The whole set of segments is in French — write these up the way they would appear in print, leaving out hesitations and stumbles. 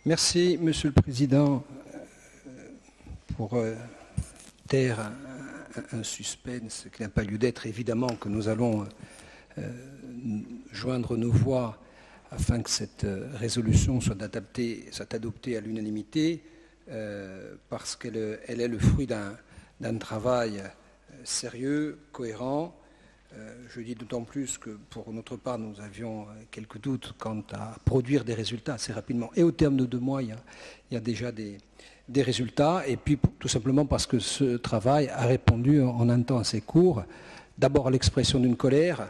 Merci, Monsieur le Président, pour taire un suspense qui n'a pas lieu d'être. Évidemment que nous allons joindre nos voix afin que cette résolution soit adoptée à l'unanimité, parce qu'elle est le fruit d'un travail sérieux, cohérent. Je dis d'autant plus que, pour notre part, nous avions quelques doutes quant à produire des résultats assez rapidement. Et au terme de 2 mois, il y a déjà des résultats. Et puis, tout simplement parce que ce travail a répondu en un temps assez court, d'abord à l'expression d'une colère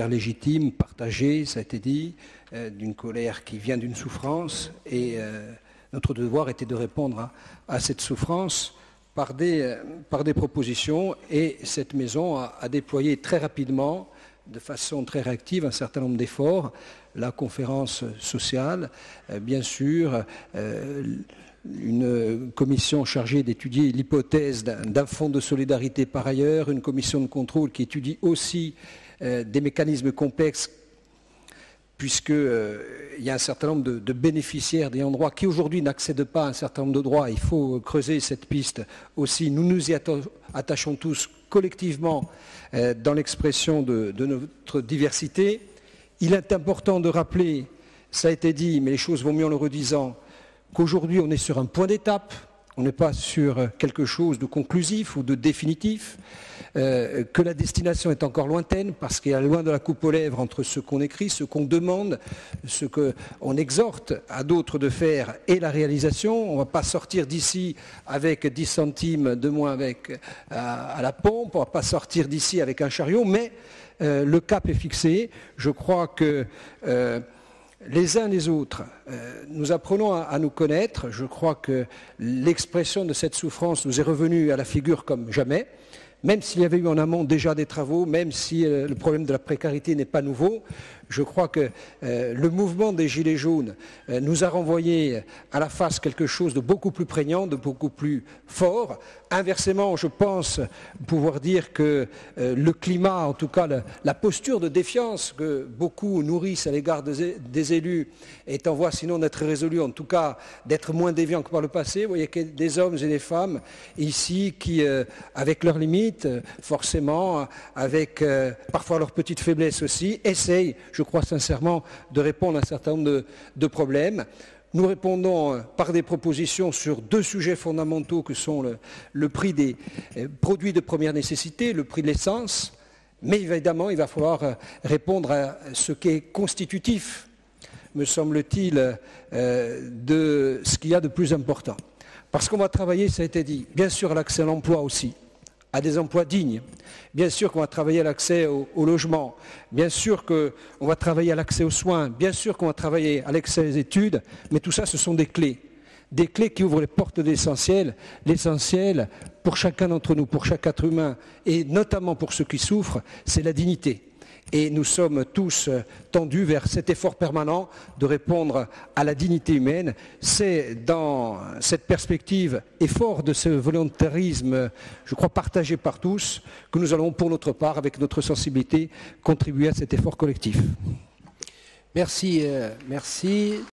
légitime, partagée, ça a été dit, d'une colère qui vient d'une souffrance. Et notre devoir était de répondre à cette souffrance par des propositions, et cette maison a déployé très rapidement, de façon très réactive, un certain nombre d'efforts. La conférence sociale, bien sûr, une commission chargée d'étudier l'hypothèse d'un fonds de solidarité par ailleurs, une commission de contrôle qui étudie aussi des mécanismes complexes, puisqu'il y a un certain nombre de bénéficiaires d'ayants droit qui aujourd'hui n'accèdent pas à un certain nombre de droits. Il faut creuser cette piste aussi. Nous nous y attachons tous collectivement dans l'expression de notre diversité. Il est important de rappeler, ça a été dit, mais les choses vont mieux en le redisant, qu'aujourd'hui on est sur un point d'étape. On n'est pas sur quelque chose de conclusif ou de définitif, que la destination est encore lointaine parce qu'il y a loin de la coupe aux lèvres entre ce qu'on écrit, ce qu'on demande, ce qu'on exhorte à d'autres de faire et la réalisation. On ne va pas sortir d'ici avec 10 centimes de moins à la pompe, on ne va pas sortir d'ici avec un chariot, mais le cap est fixé. Je crois que les uns les autres, nous apprenons à nous connaître. Je crois que l'expression de cette souffrance nous est revenue à la figure comme jamais, même s'il y avait eu en amont déjà des travaux, même si le problème de la précarité n'est pas nouveau. Je crois que le mouvement des Gilets jaunes nous a renvoyé à la face quelque chose de beaucoup plus prégnant, de beaucoup plus fort. Inversement, je pense pouvoir dire que le climat, en tout cas la posture de défiance que beaucoup nourrissent à l'égard des élus est en voie sinon d'être résolue, en tout cas d'être moins déviant que par le passé. Vous voyez qu'il y a des hommes et des femmes ici qui, avec leurs limites, forcément, avec parfois leurs petites faiblesses aussi, essayent, je crois sincèrement, de répondre à un certain nombre de problèmes. Nous répondons par des propositions sur 2 sujets fondamentaux que sont le prix des produits de première nécessité, le prix de l'essence, mais évidemment il va falloir répondre à ce qui est constitutif, me semble-t-il, de ce qu'il y a de plus important. Parce qu'on va travailler, ça a été dit, bien sûr à l'accès à l'emploi aussi, à des emplois dignes. Bien sûr qu'on va travailler à l'accès au logement, bien sûr qu'on va travailler à l'accès aux soins, bien sûr qu'on va travailler à l'accès aux études, mais tout ça, ce sont des clés qui ouvrent les portes de l'essentiel. L'essentiel, pour chacun d'entre nous, pour chaque être humain, et notamment pour ceux qui souffrent, c'est la dignité. Et nous sommes tous tendus vers cet effort permanent de répondre à la dignité humaine. C'est dans cette perspective et fort de ce volontarisme, je crois, partagé par tous, que nous allons, pour notre part, avec notre sensibilité, contribuer à cet effort collectif. Merci.